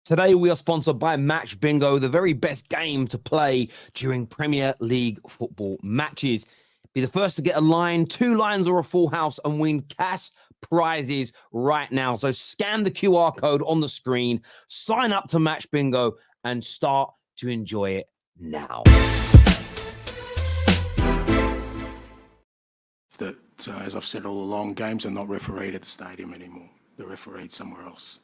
Today, we are sponsored by Match Bingo, the very best game to play during Premier League football matches. Be the first to get a line, 2 lines, or a full house and win cash prizes right now. So scan the QR code on the screen, sign up to Match Bingo, and start to enjoy it now. That, as I've said all along, games are not refereed at the stadium anymore. They're refereed somewhere else.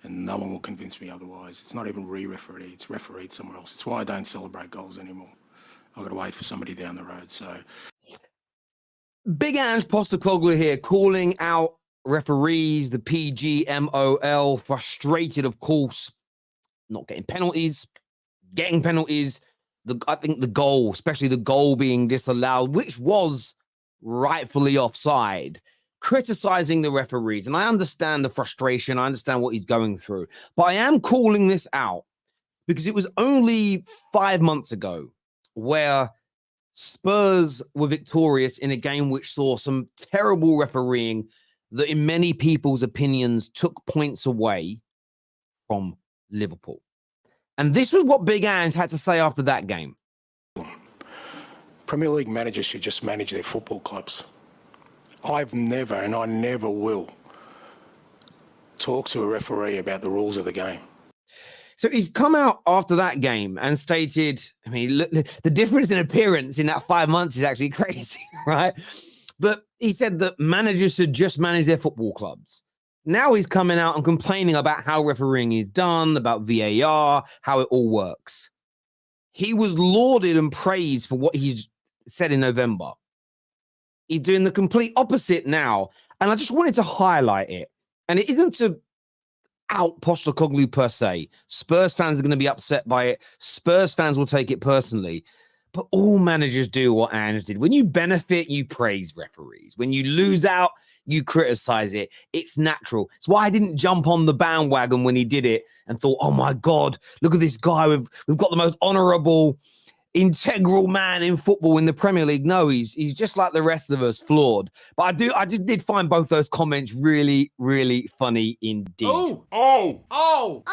And no one will convince me otherwise. It's not even re-refereed, it's refereed somewhere else. It's why I don't celebrate goals anymore. I've got to wait for somebody down the road. So, Big Ange Postecoglou here, calling out referees, the PGMOL, frustrated, of course, not getting penalties, getting penalties. I think the goal, especially the goal being disallowed, which was rightfully offside, criticizing the referees. And I understand the frustration. I understand what he's going through. But I am calling this out because it was only 5 months ago where Spurs were victorious in a game which saw some terrible refereeing that, in many people's opinions, took points away from Liverpool. And this was what Big Ange had to say after that game. Premier League managers should just manage their football clubs. I've never, and I never will, talk to a referee about the rules of the game. So he's come out after that game and stated, I mean, look, the difference in appearance in that 5 months is actually crazy, right? But he said that managers should just manage their football clubs. Now he's coming out and complaining about how refereeing is done, about VAR, how it all works. He was lauded and praised for what he said in November. He's doing the complete opposite now. And I just wanted to highlight it. And it isn't to out Postecoglou per se. Spurs fans are going to be upset by it. Spurs fans will take it personally. But all managers do what Ange did. When you benefit, you praise referees. When you lose out, you criticize it. It's natural. It's why I didn't jump on the bandwagon when he did it and thought, oh my God, look at this guy. We've got the most honorable, integral man in football in the Premier League. No, he's just like the rest of us, flawed. But I just did find both those comments really, really funny indeed. Oh,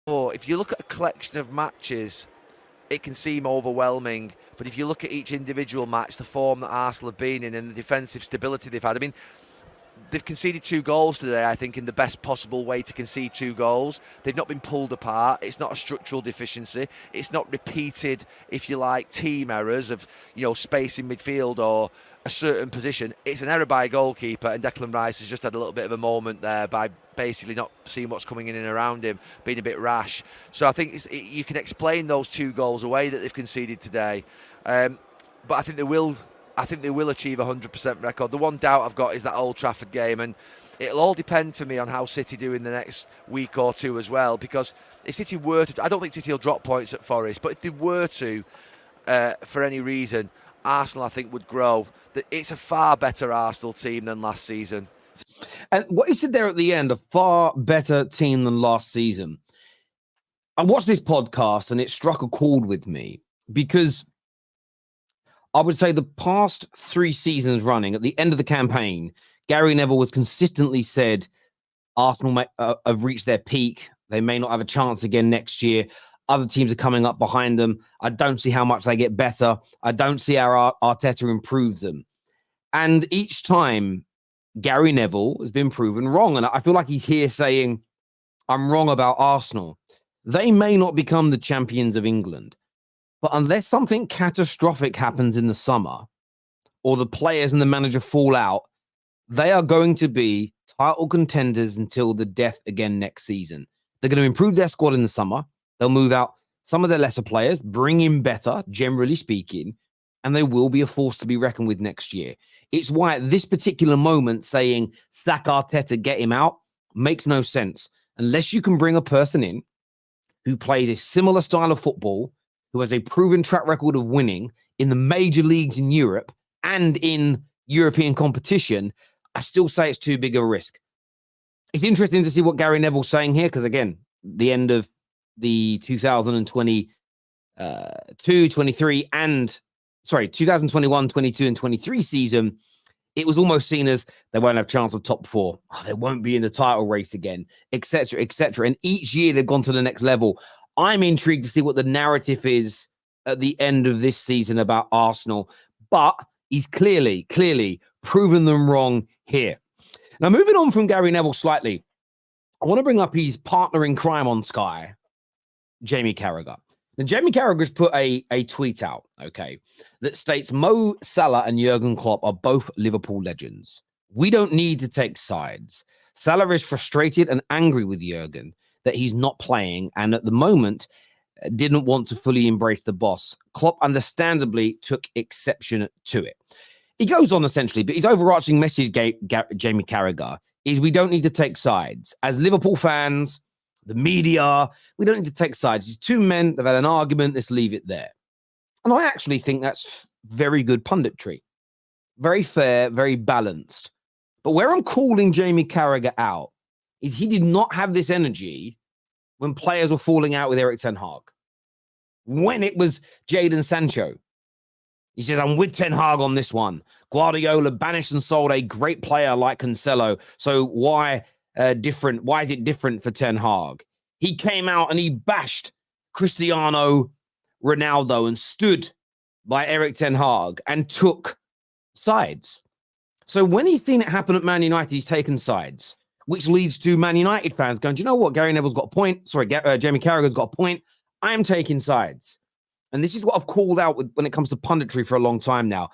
if you look at a collection of matches, it can seem overwhelming. But if you look at each individual match, the form that Arsenal have been in and the defensive stability they've had, I mean, they've conceded 2 goals today, I think, in the best possible way to concede 2 goals. They've not been pulled apart. It's not a structural deficiency. It's not repeated, if you like, team errors of, space in midfield or a certain position. It's an error by a goalkeeper, and Declan Rice has just had a little bit of a moment there by basically not seeing what's coming in and around him, being a bit rash. So I think you can explain those 2 goals away that they've conceded today. But I think they will achieve a 100% record. The one doubt I've got is that Old Trafford game, and it'll all depend for me on how City do in the next week or 2 as well, because if City were to, I don't think City will drop points at Forest, but if they were to, for any reason, Arsenal, I think, would grow. It's a far better Arsenal team than last season. And what he said there at the end, a far better team than last season. I watched this podcast and it struck a chord with me because I would say the past 3 seasons running, at the end of the campaign, Gary Neville was consistently said Arsenal have reached their peak. They may not have a chance again next year. Other teams are coming up behind them. I don't see how much they get better. I don't see how Arteta improves them. And each time, Gary Neville has been proven wrong. And I feel like he's here saying, I'm wrong about Arsenal. They may not become the champions of England, but unless something catastrophic happens in the summer or the players and the manager fall out, they are going to be title contenders until the death again next season. They're going to improve their squad in the summer. They'll move out some of their lesser players, bring in better, generally speaking, and they will be a force to be reckoned with next year. It's why at this particular moment saying, sack Arteta, get him out, makes no sense. Unless you can bring a person in who plays a similar style of football, who has a proven track record of winning in the major leagues in Europe and in European competition, I still say it's too big a risk. It's interesting to see what Gary Neville's saying here, because again, the end of the 2021, 22 and 23 season, it was almost seen as they won't have chance of top 4. Oh, they won't be in the title race again, etc., etc. And each year they've gone to the next level. I'm intrigued to see what the narrative is at the end of this season about Arsenal, but he's clearly proven them wrong here. Now, moving on from Gary Neville slightly, I want to bring up his partner in crime on Sky, Jamie Carragher. Now, Jamie Carragher's put a tweet out, okay, that states Mo Salah and Jurgen Klopp are both Liverpool legends. We don't need to take sides. Salah is frustrated and angry with Jurgen that he's not playing and at the moment didn't want to fully embrace the boss. Klopp understandably took exception to it. He goes on essentially, but his overarching message, Jamie Carragher, is we don't need to take sides. As Liverpool fans, the media, we don't need to take sides. These two men, they've had an argument, let's leave it there. And I actually think that's very good punditry. Very fair, very balanced. But where I'm calling Jamie Carragher out is he did not have this energy when players were falling out with Erik Ten Hag. When it was Jadon Sancho. He says, I'm with Ten Hag on this one. Guardiola banished and sold a great player like Cancelo. So why different? Why is it different for Ten Hag? He came out and he bashed Cristiano Ronaldo and stood by Erik Ten Hag and took sides. So when he's seen it happen at Man United, he's taken sides, which leads to Man United fans going, do you know what? Gary Neville's got a point. Sorry, Jamie Carragher's got a point. I'm taking sides. And this is what I've called out when it comes to punditry for a long time now.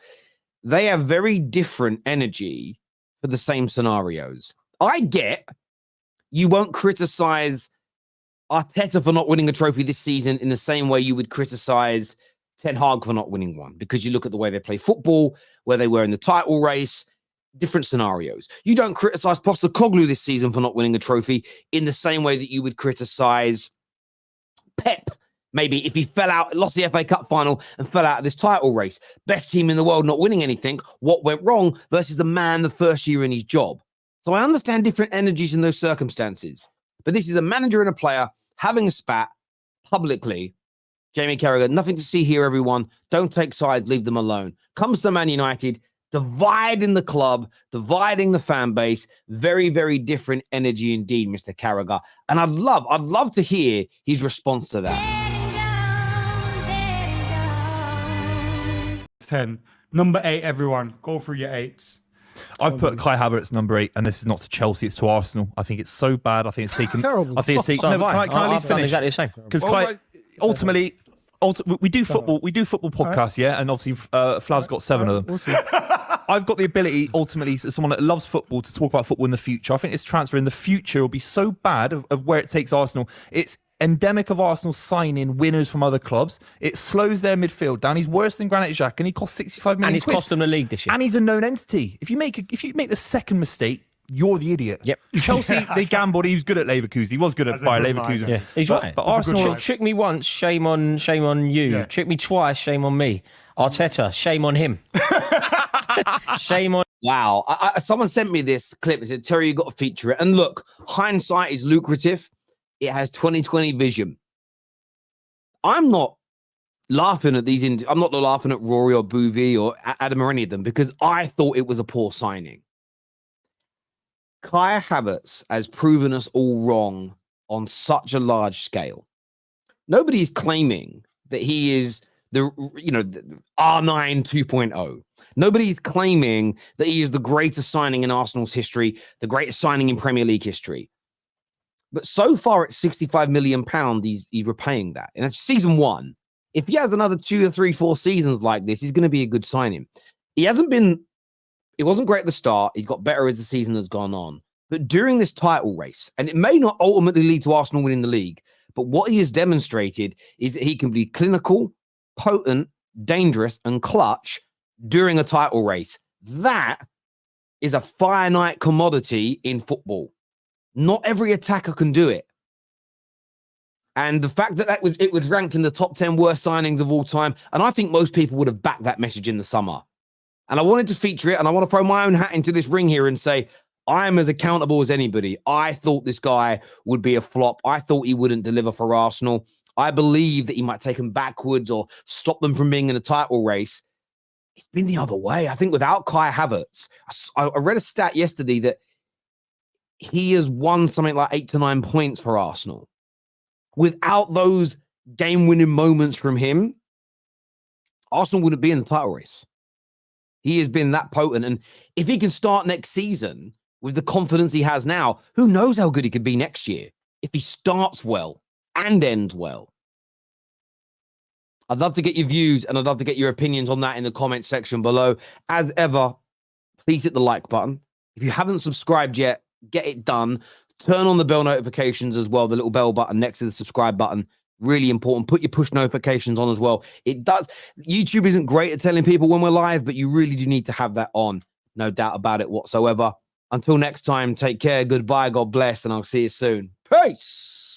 They have very different energy for the same scenarios. I get you won't criticize Arteta for not winning a trophy this season in the same way you would criticize Ten Hag for not winning one, because you look at the way they play football, where they were in the title race, different scenarios. You don't criticize Postecoglou this season for not winning a trophy in the same way that you would criticize Pep. Maybe if he fell out, lost the FA Cup final and fell out of this title race. Best team in the world not winning anything. What went wrong versus the man the first year in his job. So I understand different energies in those circumstances. But this is a manager and a player having a spat publicly. Jamie Carragher, nothing to see here, everyone. Don't take sides, leave them alone. Comes to Man United, dividing the club, dividing the fan base. Very, very different energy indeed, Mr. Carragher. And I'd love to hear his response to that. 10. Number 8, everyone. Go through your 8s. I've put Kai Havertz number 8, and this is not to Chelsea, it's to Arsenal. I think it's so bad. I think it's taken. Terrible. I think it's taken. No, can I at least finish? Exactly the same. Because ultimately, we do football. We do football podcasts, yeah, and obviously Flav's got 7 of them. We'll see. I've got the ability, ultimately, as someone that loves football, to talk about football in the future. I think this transfer in the future will be so bad of where it takes Arsenal. It's endemic of Arsenal signing winners from other clubs. It slows their midfield down. He's worse than Granit Xhaka, and he costs 65 million. And he's cost them the league this year. And he's a known entity. If you make the second mistake, you're the idiot. Yep. Chelsea, they gambled. He was good at Leverkusen. He was good at Bayer Leverkusen. Yeah, he's right. But Arsenal, trick me once, shame on you. Yeah. Trick me twice, shame on me. Arteta, shame on him. Shame on. Wow. Someone sent me this clip. It said, Terry, you got to feature it. And look, hindsight is lucrative. It has 20/20 vision. I'm not laughing at these. I'm not laughing at Rory or Bouvie or Adam or any of them, because I thought it was a poor signing. Kai Havertz has proven us all wrong on such a large scale. Nobody is claiming that he is the R9 2.0. Nobody's claiming that he is the greatest signing in Arsenal's history, the greatest signing in Premier League history. But so far at £65 million, he's repaying that. And that's season 1. If he has another 2 or 3, 4 seasons like this, he's going to be a good signing. It wasn't great at the start. He's got better as the season has gone on. But during this title race, and it may not ultimately lead to Arsenal winning the league, but what he has demonstrated is that he can be clinical, potent, dangerous, and clutch during a title race. That is a finite commodity in football. Not every attacker can do it. And the fact that it was ranked in the top 10 worst signings of all time, and I think most people would have backed that message in the summer. And I wanted to feature it, and I want to throw my own hat into this ring here and say, I am as accountable as anybody. I thought this guy would be a flop. I thought he wouldn't deliver for Arsenal. I believe that he might take them backwards or stop them from being in a title race. it's been the other way. I think without Kai Havertz, I read a stat yesterday that he has won something like 8 to 9 points for Arsenal. Without those game-winning moments from him, Arsenal wouldn't be in the title race. He has been that potent. And if he can start next season with the confidence he has now, who knows how good he could be next year if he starts well and ends well. I'd love to get your views and I'd love to get your opinions on that in the comment section below. As ever, please hit the like button. If you haven't subscribed yet, get it done. Turn on the bell notifications as well, the little bell button next to the subscribe button. Really important. Put your push notifications on as well. It does. YouTube isn't great at telling people when we're live, but you really do need to have that on. No doubt about it whatsoever. Until next time, take care. Goodbye. God bless. And I'll see you soon. Peace.